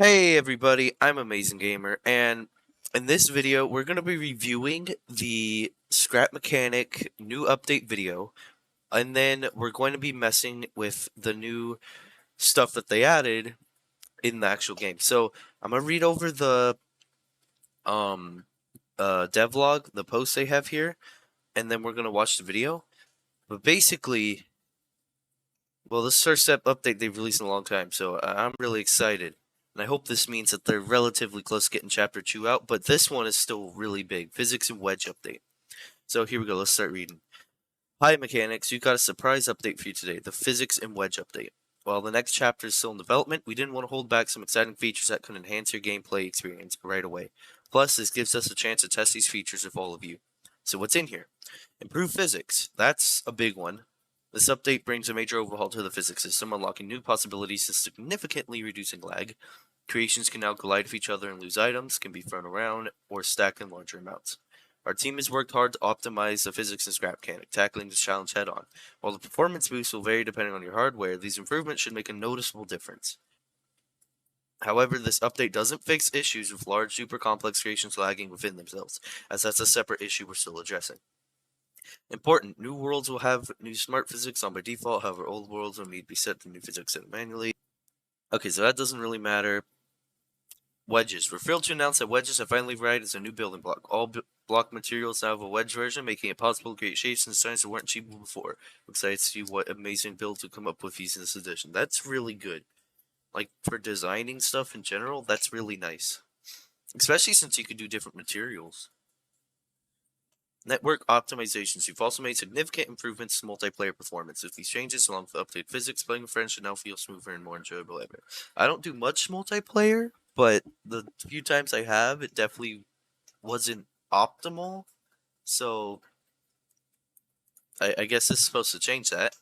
Hey everybody, I'm Amazing Gamer, and in this video we're going to be reviewing the Scrap Mechanic new update video, and then we're going to be messing with the new stuff that they added in the actual game. So I'm going to read over the um devlog, the post they have here, and then we're going to watch the video. But basically, well, this first step update they've released in a long time, so I'm really excited. And I hope this means that they're relatively close to getting Chapter 2 out, but this one is still really big. Physics and Wedge update. So here we go, let's start reading. Hi mechanics, we got a surprise update for you today, the Physics and Wedge update. While the next chapter is still in development, we didn't want to hold back some exciting features that could enhance your gameplay experience right away. Plus, this gives us a chance to test these features with all of you. So what's in here? Improved physics, that's a big one. This update brings a major overhaul to the physics system, unlocking new possibilities and significantly reducing lag. Creations can now collide with each other and lose items, can be thrown around, or stacked in larger amounts. Our team has worked hard to optimize the physics and scrap mechanic, tackling this challenge head on. While the performance boosts will vary depending on your hardware, these improvements should make a noticeable difference. However, this update doesn't fix issues with large, super complex creations lagging within themselves, as that's a separate issue we're still addressing. Important, new worlds will have new smart physics on by default, however old worlds will need to be set to new physics set manually. Okay, so that doesn't really matter. Wedges. We're thrilled to announce that wedges have finally arrived as a new building block. All block materials now have a wedge version, making it possible to create shapes and designs that weren't achievable before. I'm excited to see what amazing builds will come up with using this edition. That's really good. Like, for designing stuff in general, that's really nice. Especially since you can do different materials. Network optimizations. You've also made significant improvements to multiplayer performance. With these changes, along with updated physics, playing with friends should now feel smoother and more enjoyable ever. I don't do much multiplayer, but the few times I have, it definitely wasn't optimal. So, I guess this is supposed to change that.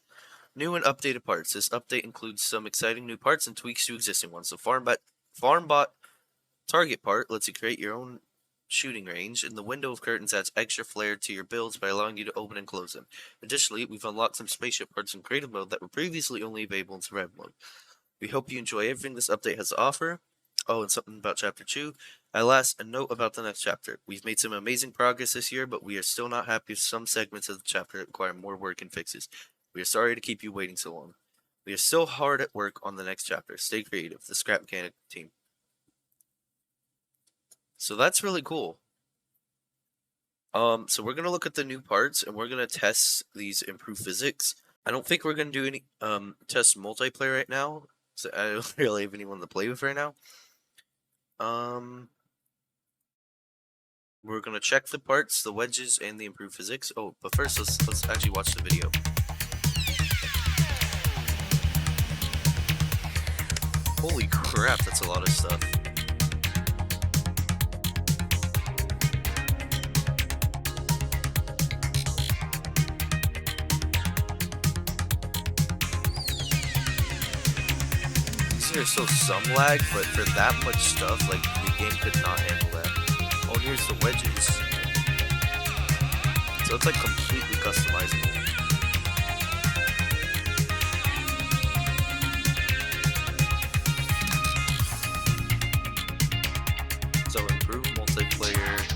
New and updated parts. This update includes some exciting new parts and tweaks to existing ones. The FarmBot target part lets you create your own shooting range, and the window of curtains adds extra flair to your builds by allowing you to open and close them. Additionally, we've unlocked some spaceship parts in creative mode that were previously only available in survival mode. We hope you enjoy everything this update has to offer. Oh, and something about Chapter 2. At last, a note about the next chapter. We've made some amazing progress this year, but we are still not happy with some segments of the chapter that require more work and fixes. We are sorry to keep you waiting so long. We are still hard at work on the next chapter. Stay creative. The Scrap Mechanic team. So that's really cool. So we're gonna look at the new parts and we're gonna test these improved physics. I don't think we're gonna do any test multiplayer right now. So I don't really have anyone to play with right now. We're gonna check the parts, the wedges, and the improved physics. Oh, but first let's actually watch the video. Holy crap, that's a lot of stuff. There's still some lag, but for that much stuff, like, the game could not handle that. Oh, here's the wedges. So it's like completely customizable. So improved multiplayer.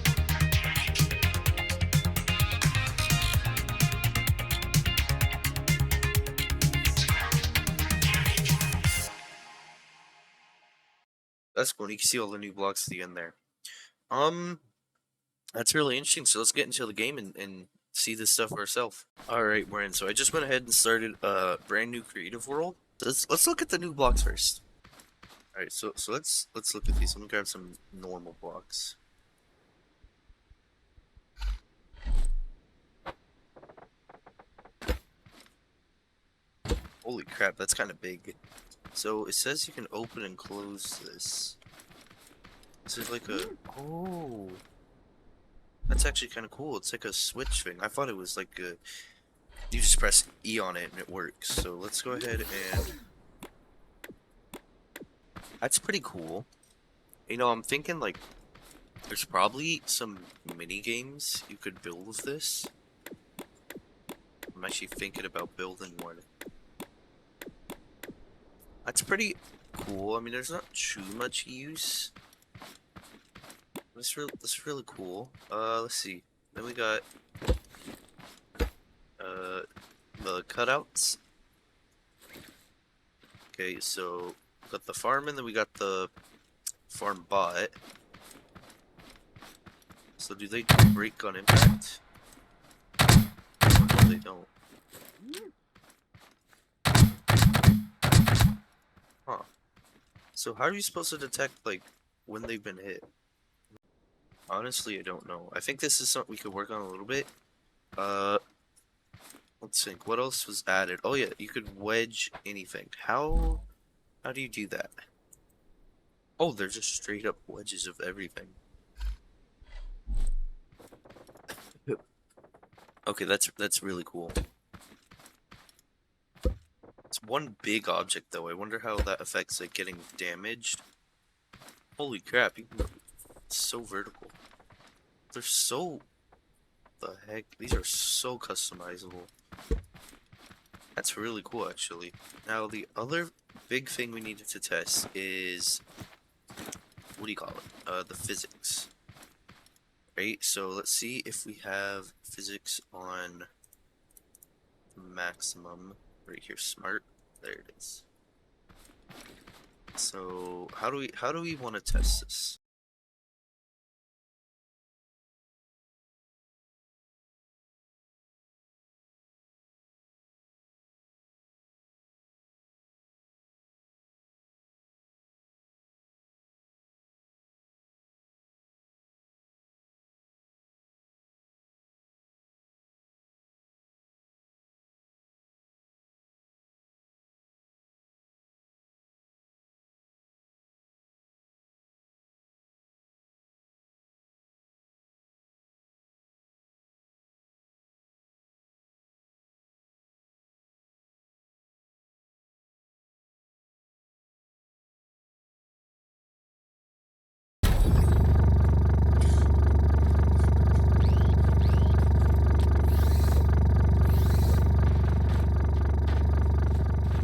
That's cool. You can see all the new blocks at the end there. That's really interesting. So let's get into the game and see this stuff ourselves. Alright, we're in. So I just went ahead and started a brand new creative world. Let's look at the new blocks first. Alright, so let's look at these. Let me grab some normal blocks. Holy crap, that's kind of big. So it says you can open and close this. This is like a... Oh! That's actually kind of cool. It's like a switch thing. I thought it was like a... You just press E on it and it works. So let's go ahead and... That's pretty cool. You know, I'm thinking like... There's probably some mini games you could build with this. I'm actually thinking about building one. That's pretty cool. I mean, there's not too much use. That's really cool. Let's see. Then we got the cutouts. Okay, so we got the farm and then we got the farm bot. So do they break on impact? Oh, no, they don't. Huh. So how are you supposed to detect, like, when they've been hit? Honestly, I don't know. I think this is something we could work on a little bit. Let's think. What else was added? Oh yeah, you could wedge anything. How do you do that? Oh, they're just straight up wedges of everything. Okay, that's really cool. It's one big object though. I wonder how that affects it getting damaged. Holy crap, it's so vertical. They're so... the heck? These are so customizable. That's really cool, actually. Now, the other big thing we needed to test is... what do you call it? The physics. Right? So, let's see if we have physics on maximum. Right here, smart. There it is. So, how do we want to test this?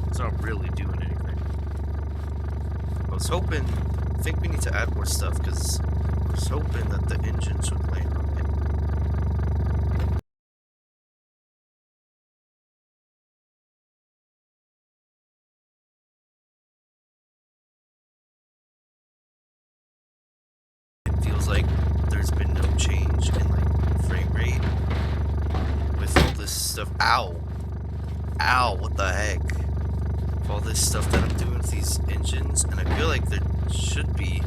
It's not really doing anything. I was hoping... I think we need to add more stuff, because I was hoping that the engines would land on it. It feels like there's been no change in, like, frame rate with all this stuff. Ow! Ow, what the heck? With all this stuff that I'm doing with these engines, and I feel like there should be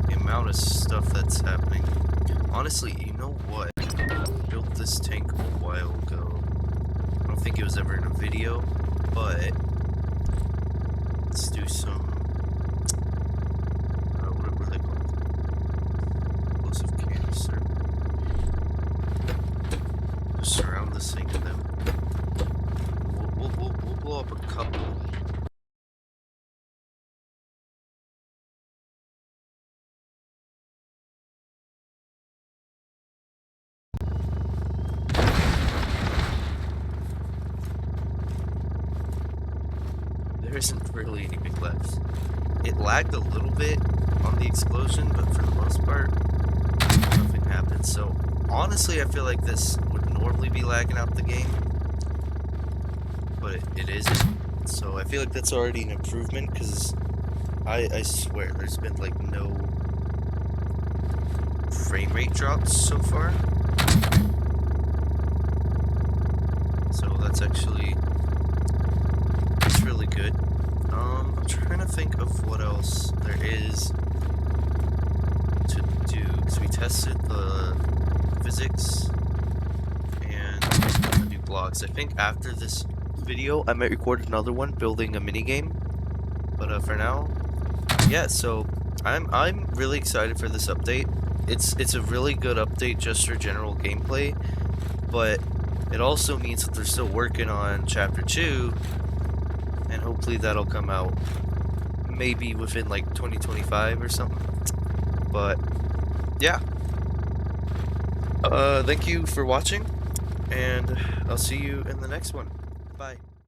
the amount of stuff that's happening. Honestly, you know what? I built this tank a while ago. I don't think it was ever in a video, but let's do some... what were they called? Explosive canister. Just surround this thing and then we'll blow up a couple. There isn't really anything left. It lagged a little bit on the explosion, but for the most part, nothing happened. So, honestly, I feel like this would normally be lagging out the game, but it isn't. So, I feel like that's already an improvement, because I swear, there's been, like, no frame rate drops so far. So, that's actually... it's really good. I'm trying to think of what else there is to do, because we tested the physics and the new blocks. I think after this video, I might record another one building a minigame, but for now, yeah, so I'm really excited for this update. It's a really good update just for general gameplay, but it also means that they're still working on Chapter 2, and hopefully that'll come out maybe within like 2025 or something. But yeah, thank you for watching, and I'll see you in the next one. Bye.